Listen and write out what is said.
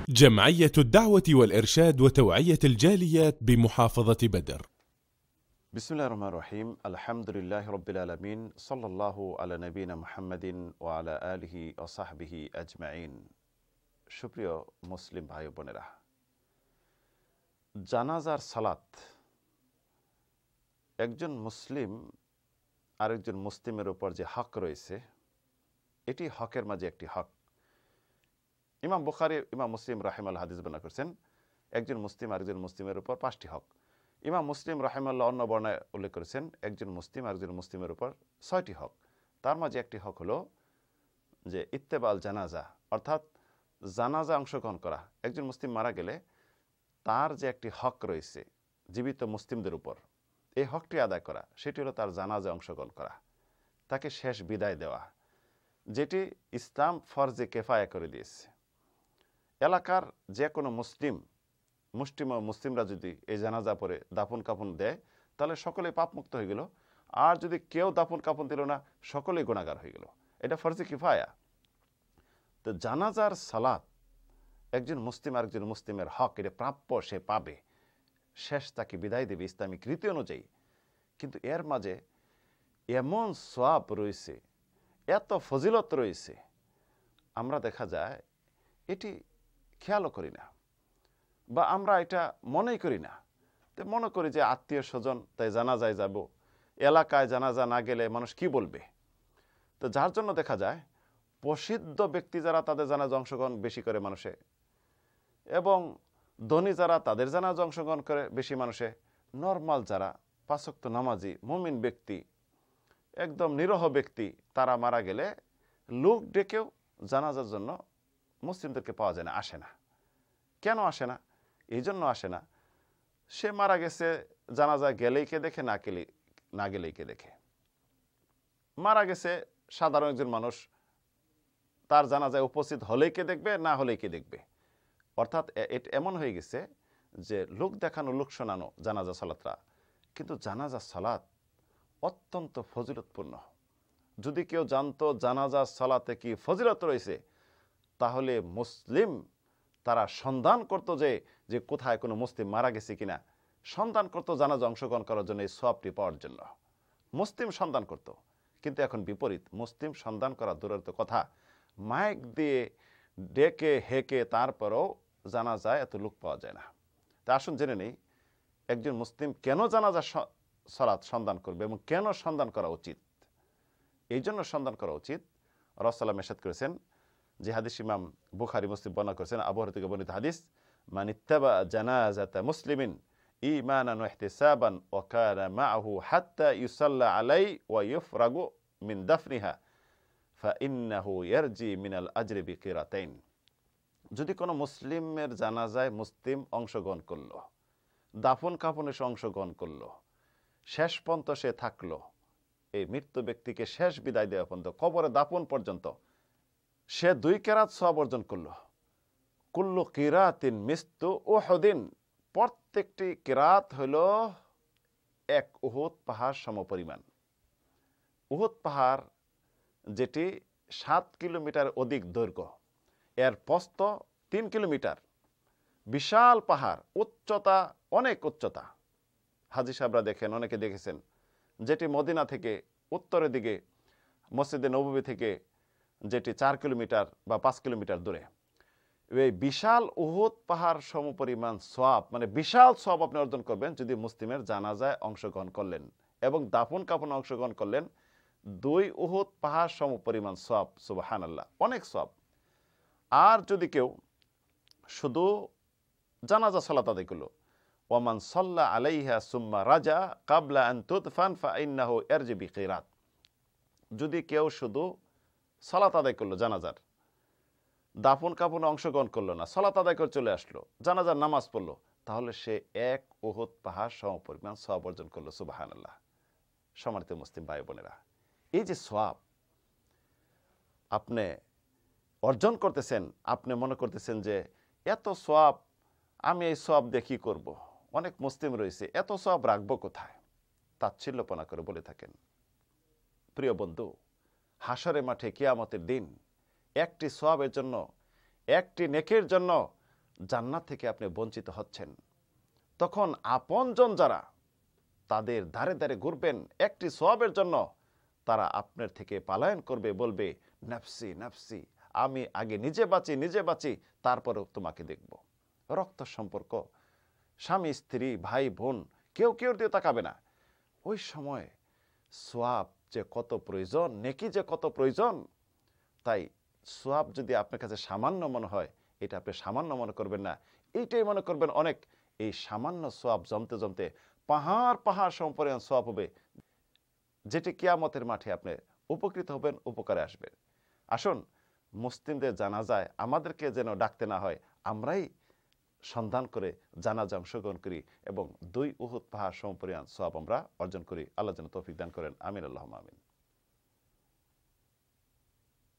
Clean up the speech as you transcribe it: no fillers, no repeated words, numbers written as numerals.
جمعية الدعوة والإرشاد وتوعية الجاليات بمحافظة بدر. بسم الله الرحمن الرحيم. الحمد لله رب العالمين. صلى الله على نبينا محمد وعلى آله وصحبه أجمعين. সুপ্রিয় মুসলিম ভাই বোনেরা, জানাজার সালাত একজন মুসলিম আরেকজন মুসলিমের উপর যে হক রয়েছে, এটি হকের মাঝে একটি হক। ইমাম বুখারী, ইমাম মুসলিম রাহিমাহুল্লাহ হাদিস বর্ণনা করেছেন, একজন মুসলিম আরেকজন মুসলিমের উপর 5টি হক। ইমাম মুসলিম রাহিমাহুল্লাহ অন্য বর্ণনায় উল্লেখ করেছেন, একজন মুসলিম আরেকজন মুসলিমের উপর 6টি হক। তার মাঝে একটি হক হলো যে ইত্তেবাল জানাজা, অর্থাৎ জানাজা অংশগ্রহণ করা। একজন মুসলিম মারা গেলে তার যে একটি হক রয়েছে জীবিত মুসলিমদের উপর, এই হকটি আদায় করা, সেটি হলো তার জানাজা অংশগ্রহণ করা, তাকে শেষ বিদায় দেওয়া, যেটি ইসলাম ফরজে কেফায়া করে দিয়েছে। এলাকার যে কোনো মুসলিমরা যদি এই জানাজা পরে দাফন কাফন দেয়, তাহলে সকলেই পাপমুক্ত হয়ে গেল। আর যদি কেউ দাফন কাফন দিল না, সকলেই গুনাহগার হয়ে গেল। এটা ফরজে কিফায়া। তো জানাজার সালাত একজন মুসলিম আরেকজন মুসলিমের হক, এটা প্রাপ্য, সে পাবে, শেষ তাকে বিদায় দেবে ইসলামিক রীতি অনুযায়ী। কিন্তু এর মাঝে এমন সওয়াব রয়েছে, এত ফজিলত রয়েছে, আমরা দেখা যায় এটি খেয়ালও করি না, বা আমরা এটা মনেই করি না। তো মনে করি যে আত্মীয় স্বজন, তাই জানাজায় যাব, এলাকায় জানাজা না গেলে মানুষ কি বলবে। তো যার জন্য দেখা যায় প্রসিদ্ধ ব্যক্তি যারা, তাদের জানাজা অংশগ্রহণ বেশি করে মানুষে, এবং ধনী যারা, তাদের জানাজা অংশগ্রহণ করে বেশি মানুষে। নর্মাল যারা 5 ওয়াক্ত নামাজি মুমিন ব্যক্তি, একদম নিরহ ব্যক্তি, তারা মারা গেলে লোক ডেকেও জানাজার জন্য মুসলিমদেরকে পাওয়া যায় না, আসে না। কেন আসে না? এই জন্য আসে না, সে মারা গেছে, জানাজা গেলেই কে দেখে, না গেলেই কে দেখে। মারা গেছে সাধারণ একজন মানুষ, তার জানাজায় উপস্থিত হলেই কে দেখবে, না হলেই কে দেখবে। অর্থাৎ এটা এমন হয়ে গেছে যে লোক দেখানো, লোক শোনানো জানাজা সালাতরা। কিন্তু জানাজা সালাত অত্যন্ত ফজিলতপূর্ণ। যদি কেউ জানতো জানাজা সালাতে কি ফজিলত রয়েছে, তাহলে মুসলিম তারা সন্ধান করতো যে কোথায় কোনো মুসলিম মারা গেছে কিনা, সন্ধান করতো জানাজা অংশগ্রহণ করার জন্য, এই সওয়াবটি পাওয়ার জন্য মুসলিম সন্ধান করত। কিন্তু এখন বিপরীত, মুসলিম সন্ধান করা দূরের তো কথা, মাইক দিয়ে ডেকে হেঁকে তারপরেও জানাজায় এত লোক পাওয়া যায় না। তা আসুন জেনে নেই একজন মুসলিম কেন জানাজা সালাত সন্ধান করবে এবং কেন সন্ধান করা উচিত। এই জন্য সন্ধান করা উচিত, রাসূলুল্লাহ সাল্লাল্লাহু আলাইহি ওয়াসাল্লাম ইরশাদ করেছেন, যে হাদিস ইমাম বুখারী মুসলিম বর্ণনা করেছেন, আবু হুরায়রা থেকে বর্ণিত হাদিস, মান ইত্তাবা জানাজাতা মুসলিমিন ঈমানান ওয়া ইহতিসাবান ওয়া কানা মাআহু হাত্তা ইউসাল্লা আলাইহি ওয়া ইউফরাগু মিন দাফনিহা ফাইন্নাহু ইয়ারজি মিনাল আজরি বিকিরাতাইন। যদি কোনো মুসলিমের জানাজায় মুসলিম অংশগ্রহণ করলো, দাফন কাফনে সে অংশগ্রহণ করলো, শেষ পর্যন্ত সে থাকলো, এই মৃত্যু ব্যক্তিকে শেষ বিদায় দেওয়া পর্যন্ত, কবরে দাফন পর্যন্ত সে 2 কেরাত সওয়াব অর্জন করলো। কুল্লু কিরাতিন মিস্তু উহুদিন, প্রত্যেকটি কিরাত হলো 1 উহুদ পাহাড় সমপরিমাণ। উহুদ পাহাড় যেটি 7 কিলোমিটার অধিক দৈর্ঘ্য, এর প্রস্থ 3 কিলোমিটার, বিশাল পাহাড়, উচ্চতা অনেক উচ্চতা। হাজী সাহেবরা দেখেন, অনেকে দেখেছেন, যেটি মদিনা থেকে উত্তরের দিকে মসজিদে নববী থেকে যেটি 4 কিলোমিটার বা 5 কিলোমিটার দূরে। এই বিশাল উহুদ পাহাড় সমপরিমাণ সওয়াব, মানে বিশাল সওয়াব আপনি অর্জন করবেন যদি মুসলিমের জানাজায় অংশগ্রহণ করলেন এবং দাফন কাফনে অংশগ্রহণ করলেন। 2 উহুদ পাহাড় সমপরিমাণ সওয়াব, সুবহানাল্লাহ, অনেক সওয়াব। আর যদি কেউ শুধু জানাজা সালাত আদায় করলো, ওয়ামান সাল্লা আলাইহা সুম্মা রাজা কাবলা আন তুদফান ফাইন্নাহু ইয়ারজি বিকিরাত, যদি কেউ শুধু সালাত আদায় করলো, জানাজার দাফন কাফনে অংশগ্রহণ করলো না, সালাত আদায় করে চলে আসলো, জানাজার নামাজ পড়লো, তাহলে সে 1 উহুদ পাহাড় সমপরিমাণ সওয়াব অর্জন করলো। সুবহানাল্লাহ। সম্মানিত মুসলিম ভাই বোনেরা, এই যে সওয়াব আপনি অর্জন করতেছেন, আপনি মনে করতেছেন যে এত সওয়াব, আমি এই সওয়াব দিয়ে কি করব? অনেক মুসলিম রয়েছে, এত সওয়াব রাখবো কোথায়? তাচ্ছিল্যপনা করে বলে থাকেন। প্রিয় বন্ধু, হাসরের মাঠে কিয়ামতের দিন একটি সওয়াবের জন্য, একটি নেকির জন্য জান্নাত থেকে আপনি বঞ্চিত হচ্ছেন, তখন আপনজন যারা তাদের ধারে ধারে ঘুরবেন একটি সওয়াবের জন্য, তারা আপনার থেকে পালায়ন করবে, বলবে নাফসি নাফসি, আমি আগে নিজে বাঁচি তারপরে তোমাকে দেখব। রক্ত সম্পর্ক, স্বামী স্ত্রী ভাই বোন, কেউ কেউ দিয়ে তাকাবে না। ওই সময় সওয়াব যে কত প্রয়োজন, নেকি যে কত প্রয়োজন। তাই সওয়াব যদি আপনার কাছে সামান্য মনে হয়, এটা আপনি সামান্য মনে করবেন না, এইটাই মনে করবেন অনেক। এই সামান্য সওয়াব জমতে জমতে পাহাড় পাহাড় সম্পরিমাণ সওয়াব হবে, যেটি কিয়ামতের মাঠে আপনি উপকৃত হবেন, উপকারে আসবেন। আসুন মুসলিমদের জানাজায় আমাদেরকে যেন ডাকতে না হয়, আমরাই সন্ধান করে জানাজা অংশগ্রহণ করি এবং 2 উহুদ পাহাড় সমপরিমাণ সওয়াব আমরা অর্জন করি। আল্লাহ যেন তৌফিক দান করেন। আমিন, আল্লাহুম্মা আমিন।